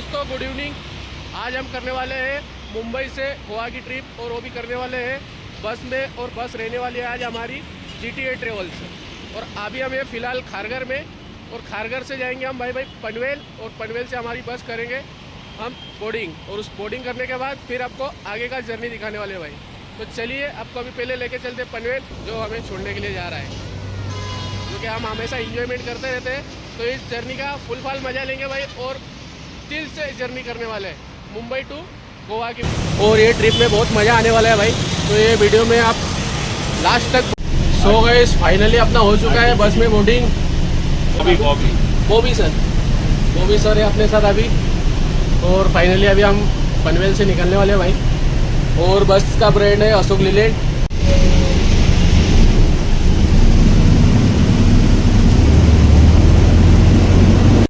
दोस्तों, good evening. आज हम करने वाले हैं मुंबई से गोवा की ट्रिप, और वो भी करने वाले हैं बस में। और बस रहने वाली है आज हमारी GTA ट्रेवल्स। और अभी हम ये फ़िलहाल खारघर में, और खारघर से जाएंगे हम भाई पनवेल, और पनवेल से हमारी बस करेंगे हम बोर्डिंग। और उस बोर्डिंग करने के बाद फिर आपको आगे का जर्नी दिखाने वाले हैं भाई। तो चलिए आपको अभी पहले लेके चलते पनवेल, जो हमें छोड़ने के लिए जा रहा है, क्योंकि हम हमेशा इंजॉयमेंट करते रहते हैं। तो इस जर्नी का फुल फाल मज़ा लेंगे भाई, और दिल से जर्नी करने वाले हैं मुंबई टू गोवा की। और ये ट्रिप में बहुत मज़ा आने वाला है भाई, तो ये वीडियो में आप लास्ट तक। सो गाइस, फाइनली अपना हो चुका है बस में बोर्डिंग। बॉबी सर है अपने साथ अभी। और फाइनली अभी हम पनवेल से निकलने वाले हैं भाई। और बस का ब्रांड है अशोक लीलैंड।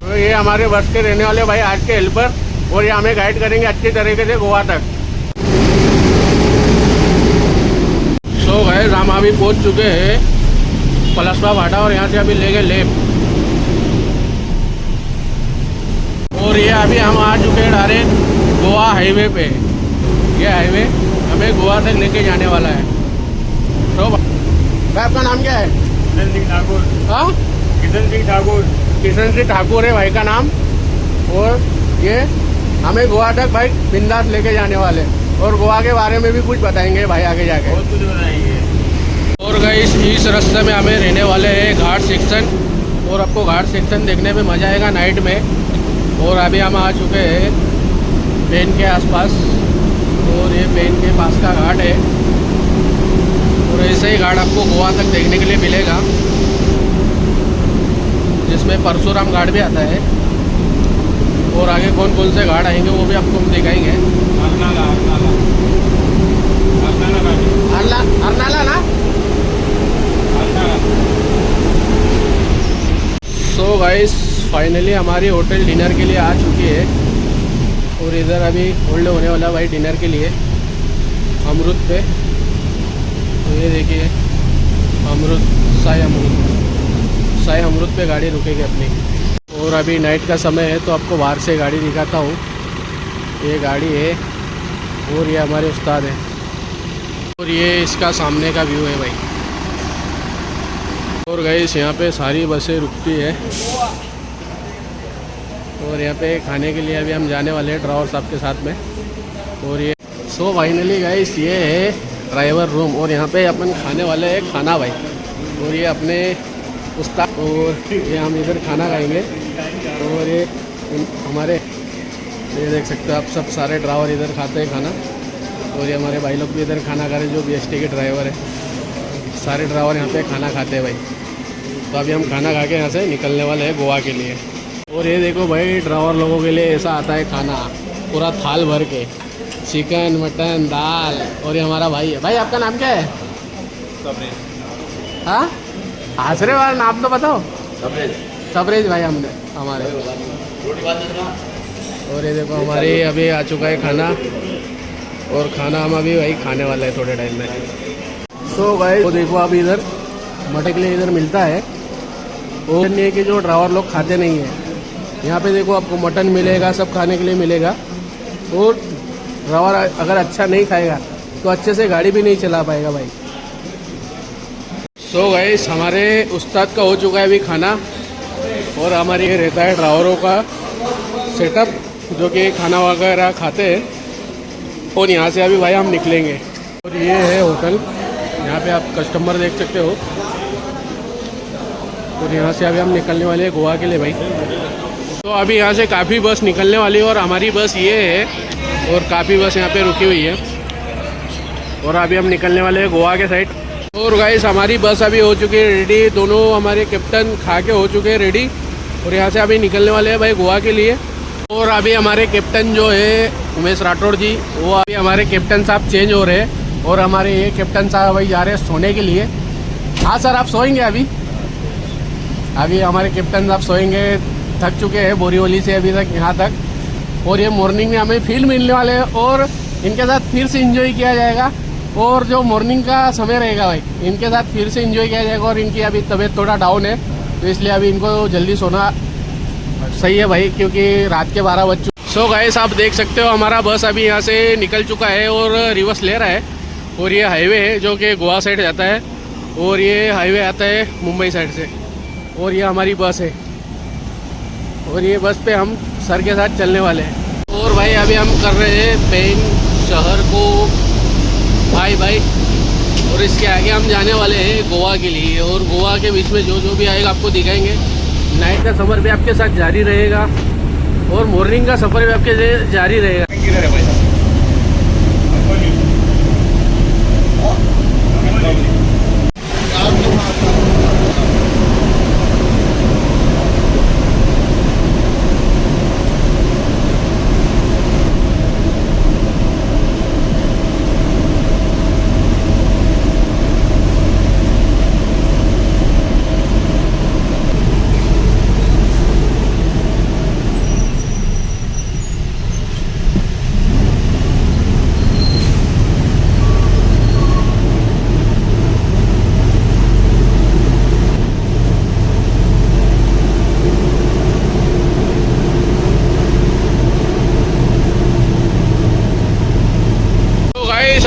तो ये हमारे बस के रहने वाले भाई आज के हेल्पर, और ये हमें गाइड करेंगे अच्छी तरीके से गोवा तक। सो गाइस, हम अभी पहुंच चुके हैं पलसवा भाटा, और यहाँ से अभी ले गए लेफ्ट। और ये अभी हम आ चुके हैं डायरेक्ट गोवा हाईवे पे। ये हाईवे हमें गोवा तक लेके जाने वाला है। तो भाई आपका नाम क्या है? किशन सिंह ठाकुर। हाँ, किशन सिंह ठाकुर। किशन सिंह ठाकुर है भाई का नाम। और ये हमें गोवा तक भाई बिंदास लेके जाने वाले, और गोवा के बारे में भी कुछ बताएंगे भाई आगे जाके। बहुत कुछ बताएंगे। और गाइस, इस रास्ते में हमें रहने वाले हैं घाट सेक्शन, और आपको घाट सेक्शन देखने में मज़ा आएगा नाइट में। और अभी हम आ चुके हैं पेन के आसपास, और ये पेन के पास का घाट है। और ऐसे ही घाट आपको गोवा तक देखने के लिए मिलेगा, जिसमें परशुराम घाट भी आता है। और आगे कौन कौन से घाट आएंगे वो भी आपको हम दिखाएंगे। अरनाला ना। सो गाइस, फाइनली हमारी होटल डिनर के लिए आ चुकी है। और इधर अभी होल्ड होने वाला भाई डिनर के लिए अमृत पे। तो ये देखिए साई अमृत पे गाड़ी रुकेगी अपनी। और अभी नाइट का समय है, तो आपको बाहर से गाड़ी दिखाता हूँ। ये गाड़ी है, और ये हमारे उस्ताद हैं। और ये इसका सामने का व्यू है भाई। और गाइस, यहाँ पे सारी बसें रुकती है। और यहाँ पे खाने के लिए अभी हम जाने वाले हैं ड्राइवर साहब के साथ में। और ये सो फाइनली गाइस, ये है ड्राइवर रूम, और यहाँ पे अपन खाने वाले हैं खाना भाई। और ये अपने उस्ताद, और ये हम इधर खाना खाएंगे। और ये हमारे, ये देख सकते हो आप, सब सारे ड्राइवर इधर खाते हैं खाना। और ये हमारे भाई लोग भी इधर खाना खा रहे हैं, जो BST के ड्राइवर है। सारे ड्राइवर यहाँ पे खाना खाते हैं भाई। तो अभी हम खाना खा के यहाँ से निकलने वाले हैं गोवा के लिए। और ये देखो भाई, ड्राइवर लोगों के लिए ऐसा आता है खाना, पूरा थाल भर के, चिकन, मटन, दाल। और ये हमारा भाई है। भाई आपका नाम क्या है? हाँ, आसरे वाला नाम तो बताओ। तबरेज भाई हमने हमारे। और ये देखो हमारे अभी आ चुका है खाना, और खाना हम अभी भाई खाने वाले हैं थोड़े टाइम में। सो भाई, तो देखो अभी इधर मटन के लिए इधर मिलता है। और नहीं है कि जो ड्राइवर लोग खाते नहीं है, यहाँ पे देखो आपको मटन मिलेगा, सब खाने के लिए मिलेगा। और ड्राइवर अगर अच्छा नहीं खाएगा तो अच्छे से गाड़ी भी नहीं चला पाएगा भाई। सो गाइस, हमारे उस्ताद का हो चुका है अभी खाना। और हमारे ये रहता है ड्राइवरों का सेटअप, जो कि खाना वगैरह खाते हैं। और यहाँ से अभी भाई हम निकलेंगे। और ये है होटल, यहाँ पे आप कस्टमर देख सकते हो। और यहाँ से अभी हम निकलने वाले हैं गोवा के लिए भाई। तो अभी यहाँ से काफ़ी बस निकलने वाली है, और हमारी बस ये है, और काफ़ी बस यहाँ पे रुकी हुई है। और अभी हम निकलने वाले हैं गोवा के साइड। और गाइस, हमारी बस अभी हो चुकी है रेडी, दोनों हमारे कैप्टन खा के हो चुके हैं रेडी। और यहाँ से अभी निकलने वाले हैं भाई गोवा के लिए। और अभी हमारे कैप्टन जो है उमेश राठौड़ जी, वो अभी हमारे कैप्टन साहब चेंज हो रहे हैं, और हमारे ये कैप्टन साहब भाई जा रहे हैं सोने के लिए। हाँ सर, आप सोएंगे अभी? अभी हमारे कैप्टन साहब सोएंगे, थक चुके हैं बोरीवली से अभी तक यहाँ तक। और ये मॉर्निंग में हमें फील मिलने वाले हैं, और इनके साथ फिर से एंजॉय किया जाएगा। और जो मॉर्निंग का समय रहेगा भाई, इनके साथ फिर से एंजॉय किया जाएगा। और इनकी अभी तबीयत थोड़ा डाउन है, तो इसलिए अभी इनको जल्दी सोना सही है भाई, क्योंकि रात के 12 बज चुके। सो गाइस आप देख सकते हो हमारा बस अभी यहाँ से निकल चुका है और रिवर्स ले रहा है। और ये हाईवे है जो कि गोवा साइड जाता है और ये हाईवे आता है मुंबई साइड से। और ये हमारी बस है और ये बस पे हम सर के साथ चलने वाले हैं। और भाई अभी हम कर रहे हैं पेन शहर को बाय बाय। और इसके आगे हम जाने वाले हैं गोवा के लिए। और गोवा के बीच में जो भी आएगा आपको दिखाएंगे। नाइट का सफ़र भी आपके साथ जारी रहेगा और मॉर्निंग का सफ़र भी आपके जारी रहेगा।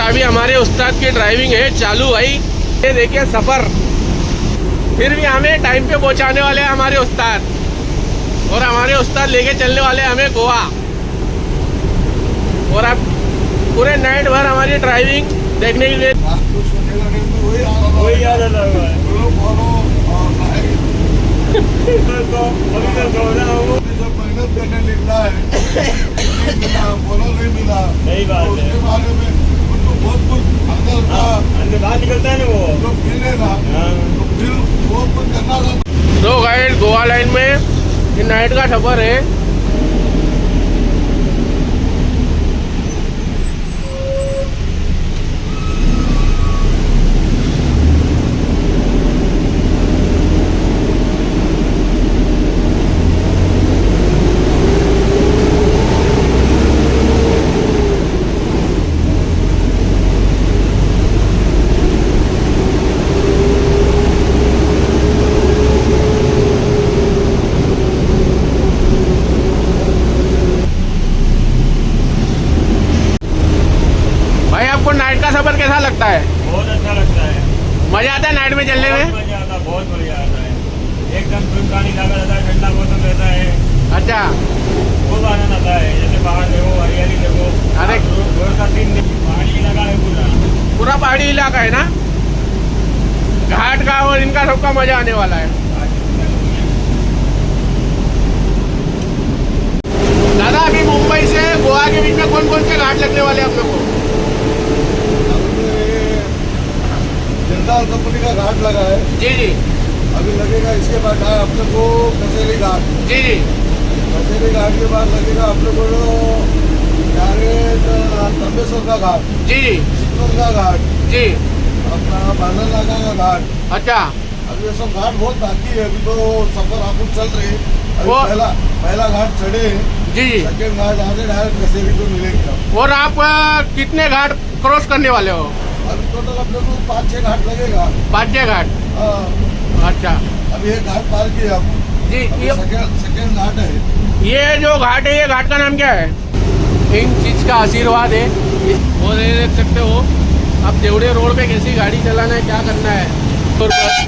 अभी हमारे उस्ताद की ड्राइविंग है चालू भाई। ये देखिए सफ़र फिर भी हमें टाइम पे पहुंचाने वाले हैं हमारे उस्ताद। और हमारे उस्ताद लेके चलने वाले हैं हमें गोवा। और अब पूरे नाइट भर हमारी ड्राइविंग देखने के लिए वही याद आता है। मेहनत करने निकला है नहीं मिला सही बात है। उसके बारे में उनको बहुत कुछ अंदर बाहर निकलता है ना वो जो मिले ना तो फिर बहुत कुछ करना था। दो गाइड गोवा लाइन में ये नाइट का सफ़र है। नाइट का सफर कैसा लगता है? बहुत अच्छा लगता है। मजा आता है नाइट में चलने में? मजा आता है, बहुत मजा आता है। एकदम सुनसान इलाका रहता है, ठंडा मौसम रहता है। अच्छा बहुत आनंद आता है। जैसे बाहर देखो, हरियाली देखो। अरे रोड का सीन पहाड़ी इलाका है पूरा पहाड़ी इलाका है ना। घाट का और इनका सबका मजा आने वाला है। दादा अभी मुंबई से गोवा के बीच में कौन कौन से घाट लगने वाले हैं आप लोग को? जिंदाल कंपनी का घाट लगा है। जी जी अभी लगेगा। इसके बाद है अपने को कसेली घाट। जी जी कसेली घाट के बाद लगेगा अपने को तंबेश्वर का घाट। जी जी चित्तौड़ का घाट। जी अपना बांधल नाका का घाट। अच्छा अभी ये सब घाट बहुत बाकी है। अभी तो सफर आप चल रहे हैं। अभी वो- पहला घाट चढ़े हैं। जी जी। सेकेंड घाट यहाँ से डायरेक्ट कसेली को मिलेगी। और आप कितने घाट क्रॉस करने वाले हो? अभी टोटल अपने को 5-6 घाट लगेगा। 5 घाट। हाँ, अच्छा अभी एक घाट पार किया हम। जी ये सेकेंड घाट है। ये जो घाट है ये घाट का नाम क्या है? इन चीज का आशीर्वाद है। और ये देख सकते हो अब देवड़े रोड पे कैसी गाड़ी चलाना है, क्या करना है। और बस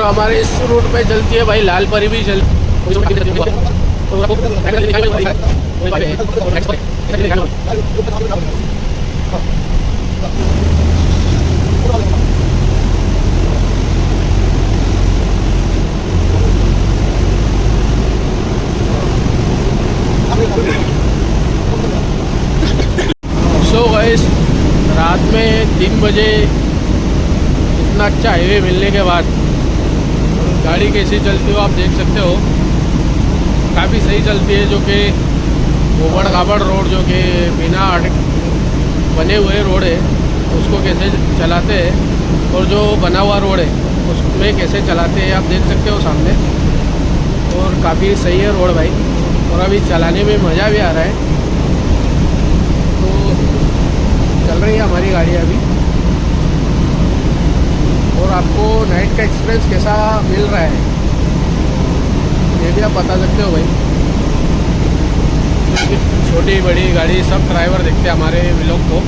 हमारे इस रूट पे चलती है भाई लाल परी भी चल रात में 3 बजे इतना अच्छा हाईवे मिलने के बाद गाड़ी कैसी चलती हो आप देख सकते हो। काफ़ी सही चलती है, जो कि गोबड़ गाबड़ रोड जो कि बिना बने हुए रोड है उसको कैसे चलाते हैं और जो बना हुआ रोड है उसमें कैसे चलाते हैं आप देख सकते हो सामने। और काफ़ी सही है रोड भाई, और अभी चलाने में मज़ा भी आ रहा है। तो चल रही है हमारी गाड़ी अभी, और आपको नाइट का एक्सपीरियंस कैसा मिल रहा है ये भी आप बता सकते हो भाई, क्योंकि छोटी बड़ी गाड़ी सब ड्राइवर देखते हैं हमारे व्लॉग को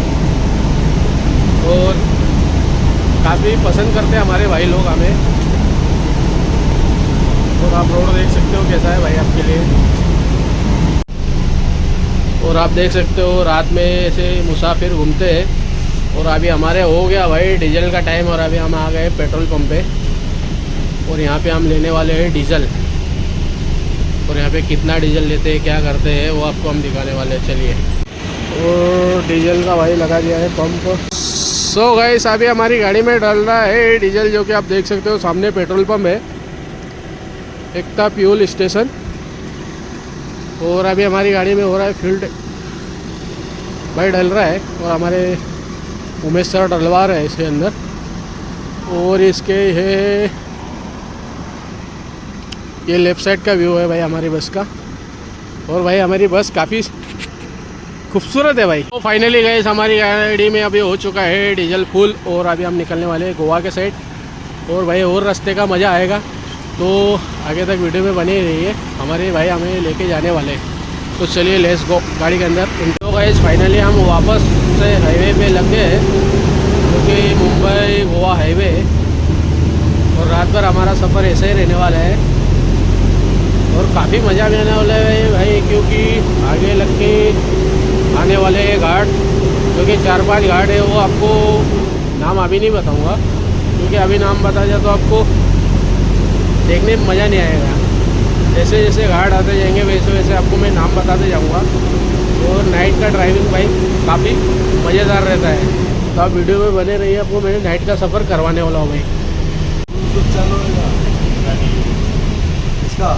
और काफ़ी पसंद करते हैं हमारे भाई लोग हमें। और आप रोड देख सकते हो कैसा है भाई आपके लिए। और आप देख सकते हो रात में ऐसे मुसाफिर घूमते हैं। और अभी हमारे हो गया भाई डीजल का टाइम, और अभी हम आ गए पेट्रोल पंप पे, और यहाँ पे हम लेने वाले हैं डीजल। और यहाँ पे कितना डीजल लेते हैं क्या करते हैं वो आपको हम दिखाने वाले हैं, चलिए। और डीजल का भाई लगा दिया है पंप। सो गाइस अभी हमारी गाड़ी में डल रहा है डीजल, जो कि आप देख सकते हो सामने पेट्रोल पंप है, एकता फ्यूल स्टेशन। और अभी हमारी गाड़ी में हो रहा है फील्ड भाई डल रहा है, और हमारे उमेश सर डलवा रहे हैं इसके अंदर। और इसके है ये लेफ़्ट साइड का व्यू है भाई हमारी बस का। और भाई हमारी बस काफ़ी खूबसूरत है भाई। तो फाइनली गए हमारी गाड़ी में अभी हो चुका है डीजल फुल, और अभी हम निकलने वाले हैं गोवा के साइड। और भाई और रास्ते का मज़ा आएगा, तो आगे तक वीडियो में बने रहिए। हमारे भाई हमें लेके जाने वाले हैं, तो चलिए लेट्स गो गाड़ी के अंदर। तो गाइस फाइनली हम वापस से हाईवे पे लग गए हैं, क्योंकि मुंबई गोवा हाईवे, और रात भर हमारा सफ़र ऐसे ही रहने वाला है। और काफ़ी मज़ा भी आने वाला है भाई, क्योंकि आगे लग के आने वाले घाट, क्योंकि 4-5 घाट है, वो आपको नाम अभी नहीं बताऊंगा, क्योंकि अभी नाम बता जाए तो आपको देखने में मज़ा नहीं आएगा। जैसे जैसे घाट आते जाएंगे वैसे वैसे आपको मैं नाम बताते जाऊंगा। और नाइट का ड्राइविंग भाई काफ़ी मज़ेदार रहता है, तो आप वीडियो में बने रहिए, आपको मैं नाइट का सफ़र करवाने वाला हूँ भाई। तो चलो इसका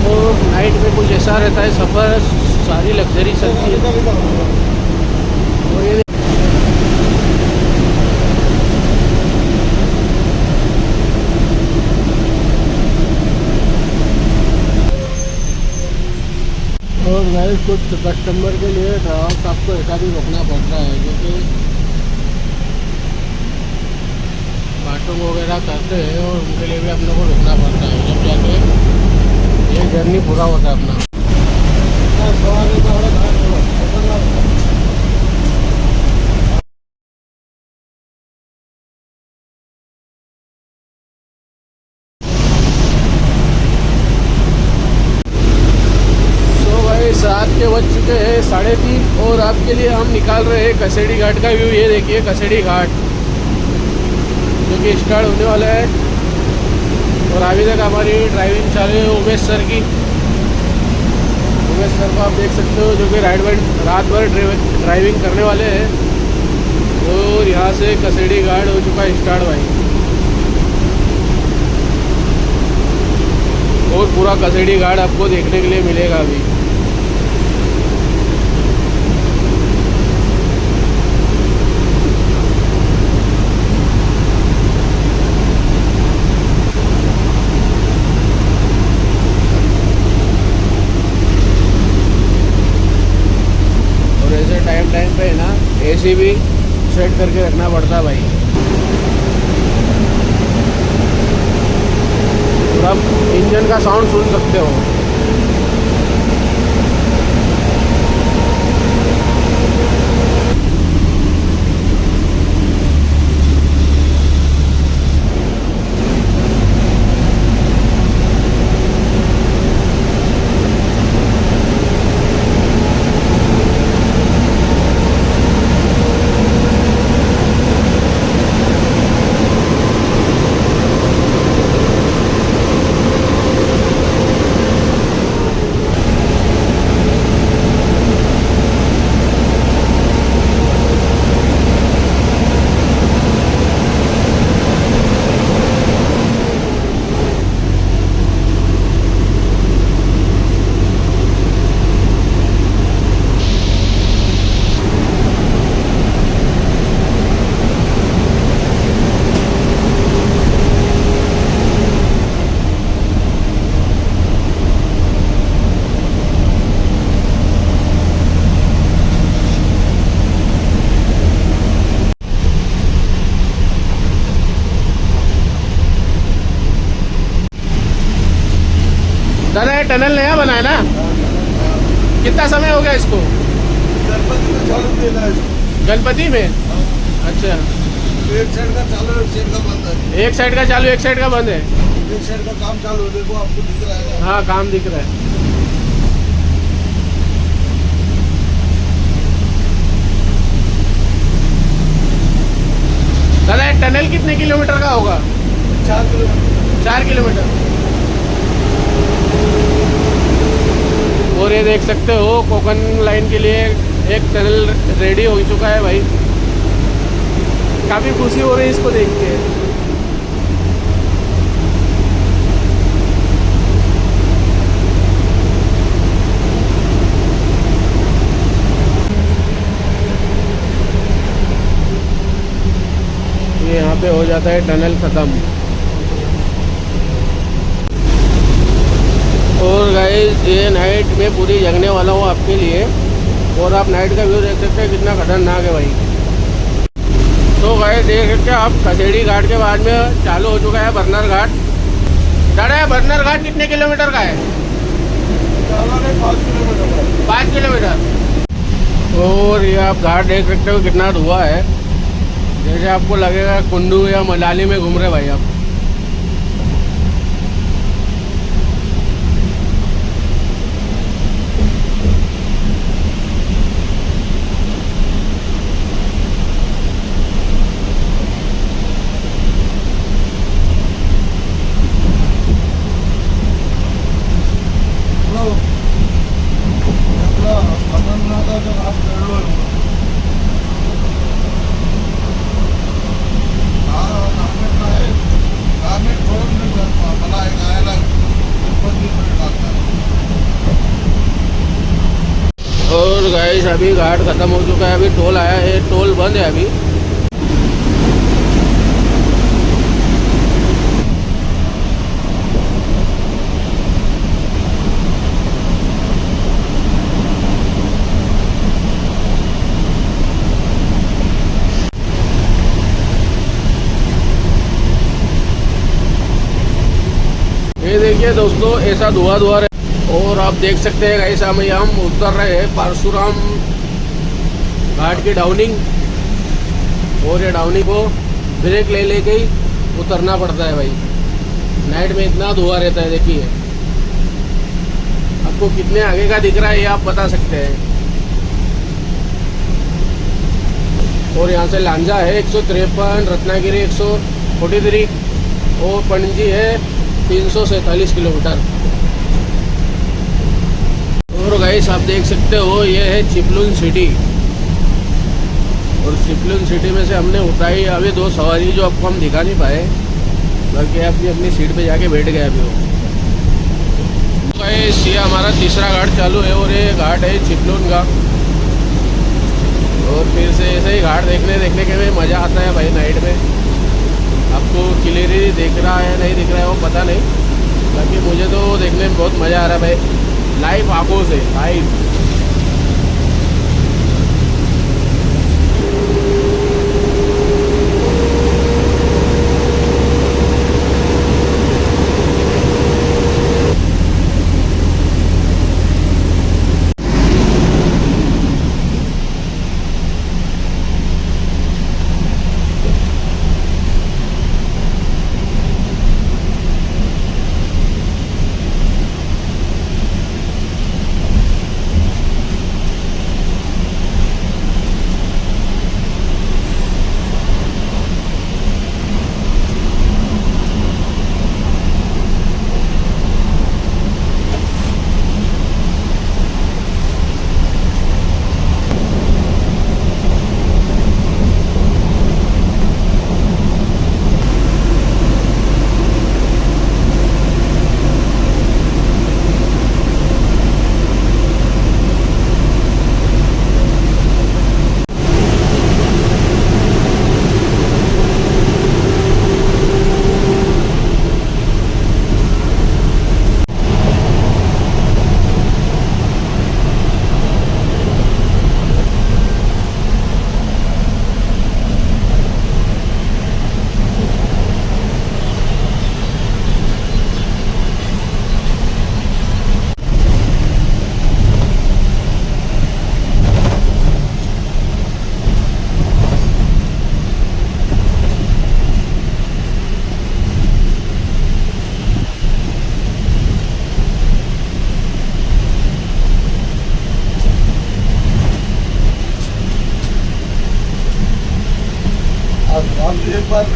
और नाइट में कुछ ऐसा रहता है सफ़र, सारी लग्जरी चलती है। और ये और गाइस कुछ कस्टमर के लिए ड्राइवर्स आपको ऐसा भी रोकना पड़ रहा है, क्योंकि बाथरूम वगैरह करते हैं और उनके लिए भी अपने को रुकना पड़ता है, जब जाके ये जर्नी पूरा होता है अपना। रात के बज चुके हैं 3:30, और आपके लिए हम निकाल रहे हैं कसेड़ी घाट का व्यू। ये देखिए कसेड़ी घाट जो कि स्टार्ट होने वाला है। और अभी तक हमारी ड्राइविंग चालू है उमेश सर की। उमेश सर को आप देख सकते हो, जो कि रात भर ड्राइविंग करने वाले हैं। और यहाँ से कसेड़ी घाट हो चुका है स्टार्ट भाई, और पूरा कसेड़ी घाट आपको देखने के लिए मिलेगा अभी। टाइम पे है ना एसी भी सेट करके रखना पड़ता है भाई। और आप इंजन का साउंड सुन सकते हो। टनल नया बना है ना? कितना समय हो गया इसको? गणपति में चालू किया है इसको। गणपति में? अच्छा, एक साइड का चालू है, एक साइड का बंद है। एक साइड का चालू एक साइड का बंद है। एक साइड का काम चालू है, देखो आपको दिख रहा है। हाँ, काम दिख रहा है। दादा ये टनल कितने किलोमीटर का होगा? 4 किलोमीटर। 4 किलोमीटर। और ये देख सकते हो कोकन लाइन के लिए एक टनल रेडी हो चुका है भाई। काफ़ी खुशी हो रही है इसको देख के। ये यहाँ पे हो जाता है टनल ख़त्म। और गाइस ये नाइट में पूरी जगने वाला हूँ आपके लिए, और आप नाइट का व्यू देख सकते हैं कितना खतरनाक है भाई। तो गाइस देख सकते हैं आप खसेड़ी घाट के बाद में चालू हो चुका है बर्नर घाट। दादा बर्नर घाट कितने किलोमीटर का है? 5 किलोमीटर। 5 किलोमीटर। और ये आप घाट देख सकते हो कितना धुआं है, जैसे आपको लगेगा कुल्लू या मनाली में घूम रहे भाई आप। और गाइस अभी घाट ख़त्म हो चुका है, अभी टोल आया है, टोल बंद है अभी। ये देखिए दोस्तों ऐसा धुआं धुआं। और आप देख सकते हैं गाइस हम उतर रहे हैं परशुराम घाट की डाउनिंग, और ये डाउनिंग को ब्रेक ले लेके ही उतरना पड़ता है भाई। नाइट में इतना धुआं रहता है, देखिए आपको कितने आगे का दिख रहा है ये आप बता सकते हैं। और यहाँ से लांजा है 153, रत्नागिरी 143 और पणजी है 347 किलोमीटर। और गाइस आप देख सकते हो ये है चिपलून सिटी, और चिपलून सिटी में से हमने उठाई अभी 2 सवारी जो आपको हम दिखा नहीं पाए, बल्कि अपनी अपनी सीट पे जाके बैठ गए अभी वो। गाइस ये हमारा तीसरा घाट चालू है, और ये घाट है चिपलून का। और फिर से ऐसे ही घाट देखने के में मज़ा आता है भाई नाइट में। आपको क्लियरली दिख रहा है नहीं दिख रहा है वो पता नहीं, बाकी मुझे तो देखने में बहुत मज़ा आ रहा है भाई, लाइव आंखों से लाइव। आप एक बार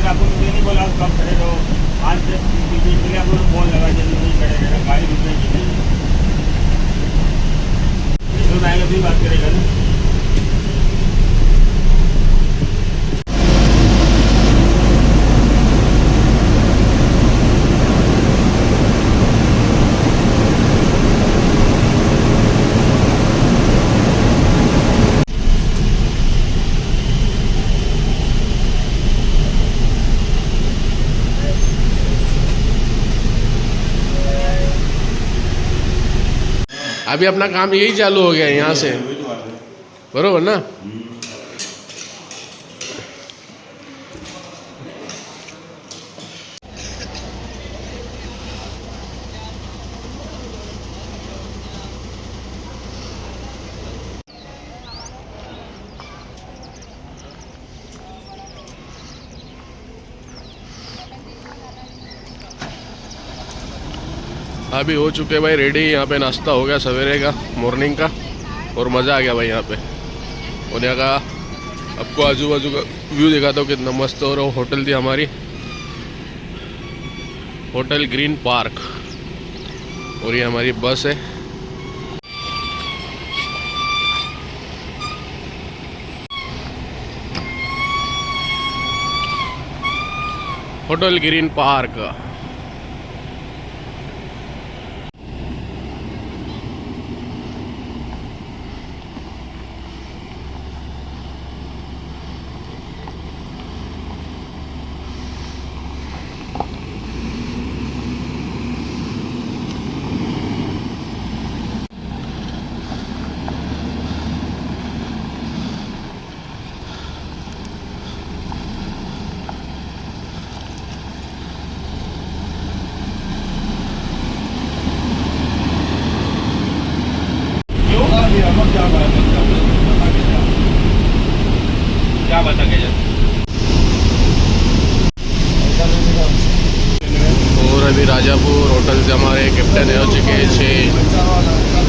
आपको मुझे नहीं बोला कब खड़े रहो, आज से आपको फोन लगा जल्दी नहीं खड़े रहना, गाड़ी रुकेगी नहीं, तो आएगा भी बात करेगा ना। अभी अपना काम यही चालू हो गया है यहाँ से, बरोबर ना। अभी हो चुके भाई रेडी, यहाँ पे नाश्ता हो गया सवेरे का, मॉर्निंग का, और मज़ा आ गया भाई यहाँ पे। और यहाँ का आपको आजू बाजू का व्यू दिखाता हूँ कितना मस्त हो रहा है। होटल थी हमारी, होटल ग्रीन पार्क, और ये हमारी बस है। Hotel green park. क्या बता के और अभी राजापुर होटल से हमारे कैप्टन हो चुके हैं।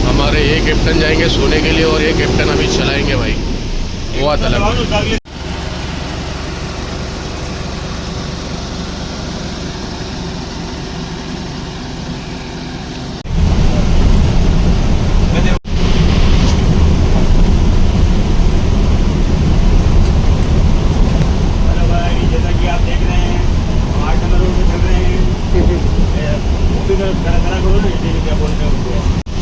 हमारे ये कैप्टन जाएंगे सोने के लिए, और ये कैप्टन अभी चलाएंगे भाई गोवा तलक। करो ना, क्या बोलते हैं उसको।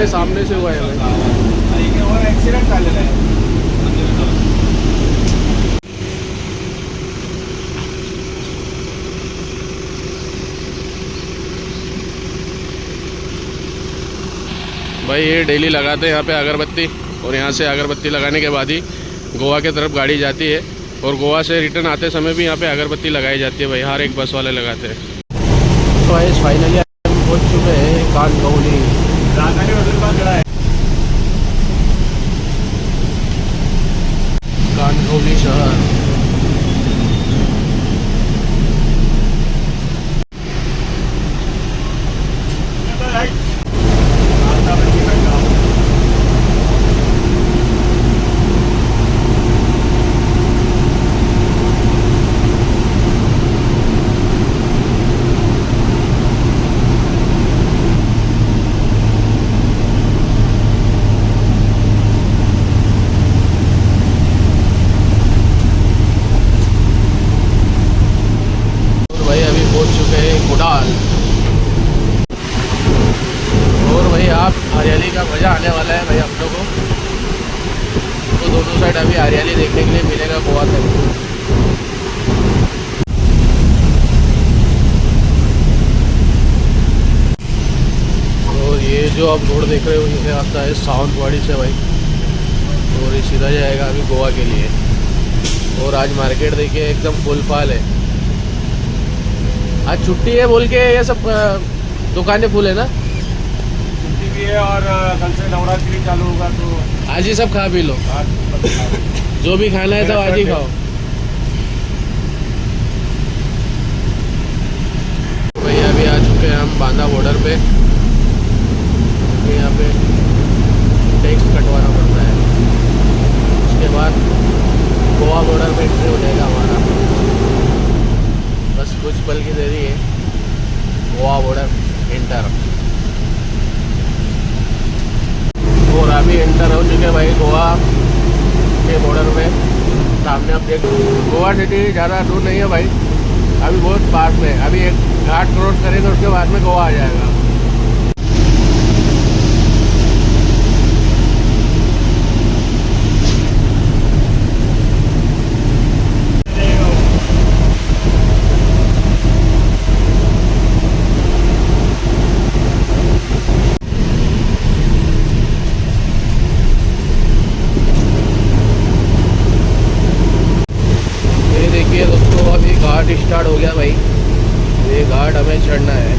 मेरे सामने से हुआ है भाई। और एक्सीडेंट झालेला आहे। भाई ये डेली लगाते हैं यहाँ पे अगरबत्ती, और यहाँ से अगरबत्ती लगाने के बाद ही गोवा के तरफ गाड़ी जाती है, और गोवा से रिटर्न आते समय भी यहाँ पे अगरबत्ती लगाई जाती है भाई, हर एक बस वाले लगाते हैं। तो भाई फाइनली हम पहुँच चुके हैं कानगौली। राजधानी होटल पर खड़ा है। कानगौली शहर। भाई अभी पहुंच चुके हैं कुडाल, और भाई आप हरियाली का मज़ा आने वाला है भाई हम लोगों को। तो दोनों साइड अभी हरियाली देखने के लिए मिलेगा गोवा से। और ये जो आप रोड देख रहे हो ये आता है सावंतवाड़ी से भाई, और ये सीधा जाएगा अभी गोवा के लिए। और आज मार्केट देखिए एकदम फुल फाल है, आज छुट्टी है बोल के ये सब दुकानें फुल है ना। छुट्टी भी है और कल से नवरात्रि चालू होगा, तो आज ही सब खा पी लो, आज जो भी खाना है सब आज ही खाओ। भाई अभी आ चुके हैं हम बांदा बॉर्डर पे। यहाँ पे टैक्स कटवाना पड़ता है, उसके बाद गोवा बॉर्डर पे एंट्री हो जाएगा हमारा। बस कुछ पल की देरी है, गोवा बॉर्डर एंटर। और अभी एंटर हो चुके भाई गोवा के बॉर्डर में। सामने आप देख, गोवा सिटी ज़्यादा दूर नहीं है भाई, अभी बहुत पास में। अभी एक घाट क्रॉस करेंगे उसके बाद में गोवा आ जाएगा। देखिए दोस्तों अभी घाट स्टार्ट हो गया भाई, ये घाट हमें चढ़ना है।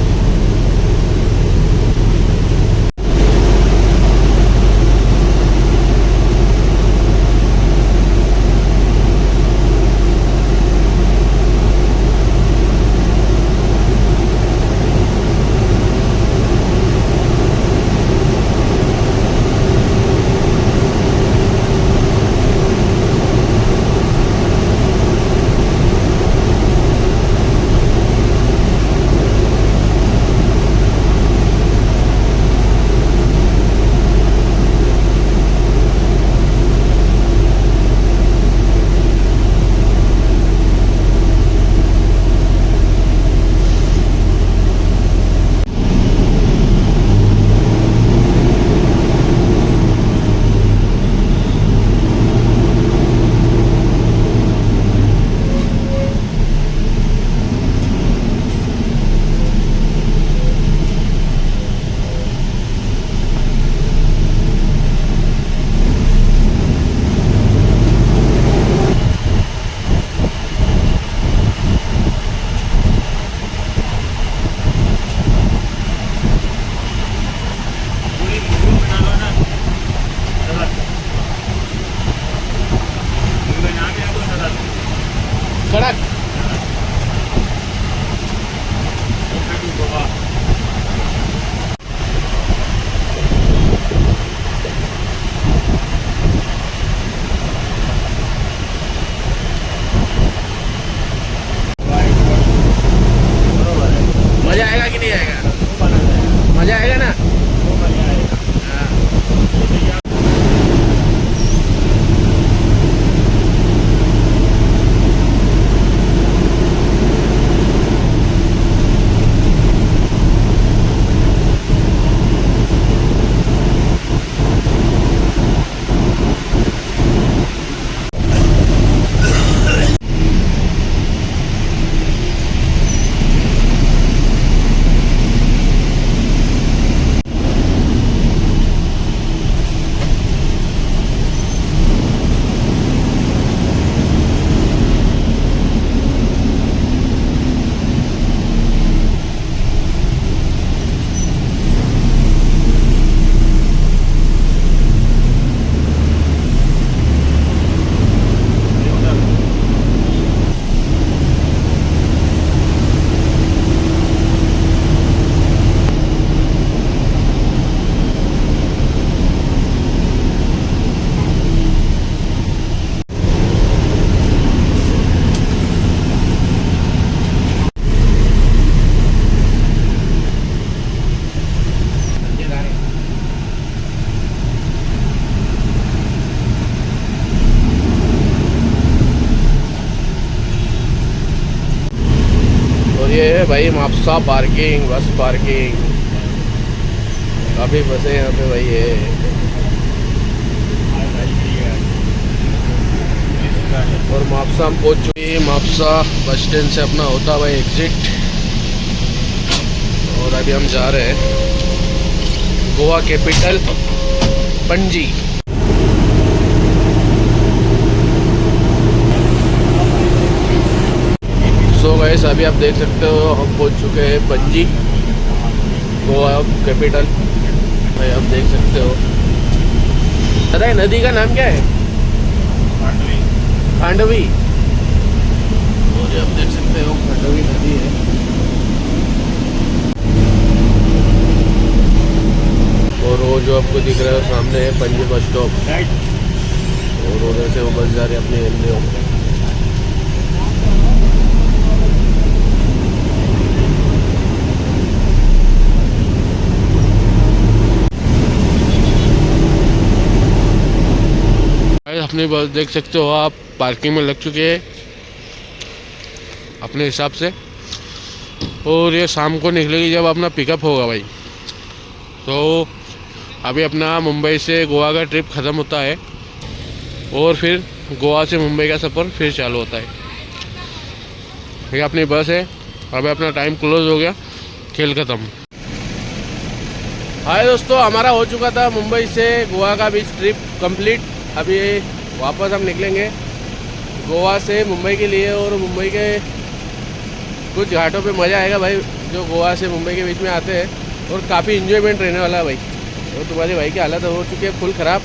अरे भाई मापसा पार्किंग, बस पार्किंग, काफ़ी बसें यहाँ पे भाई है। और मापसा हम पहुँच चुके हैं। मापसा बस स्टैंड से अपना होता भाई एग्जिट, और अभी हम जा रहे हैं Goa capital Panaji. So guys अभी आप देख सकते हो हम पहुंच चुके हैं पणजी, गोवा कैपिटल। भाई आप देख सकते हो। पता है नदी का नाम क्या है? खांडवी। और ये आप देख सकते हो खांडवी नदी है। और वो जो आपको दिख रहा है सामने है पणजी बस स्टॉप, और उधर से वो बस जा रही है अपनी एमडीओ। अपनी बस देख सकते हो आप, पार्किंग में लग चुके हैं अपने हिसाब से, और ये शाम को निकलेगी जब अपना पिकअप होगा भाई। तो अभी अपना मुंबई से गोवा का ट्रिप ख़त्म होता है, और फिर गोवा से मुंबई का सफ़र फिर चालू होता है। ये अपनी बस है। अभी अपना टाइम क्लोज हो गया, खेल ख़त्म। हाय दोस्तों, हमारा हो चुका था मुंबई से गोवा का बीच ट्रिप कंप्लीट। अभी वापस हम निकलेंगे गोवा से मुंबई के लिए, और मुंबई के कुछ घाटों पे मज़ा आएगा भाई जो गोवा से मुंबई के बीच में आते हैं, और काफ़ी इन्जॉयमेंट रहने वाला है भाई। और तुम्हारे भाई की हालत हो चुकी है फुल ख़राब।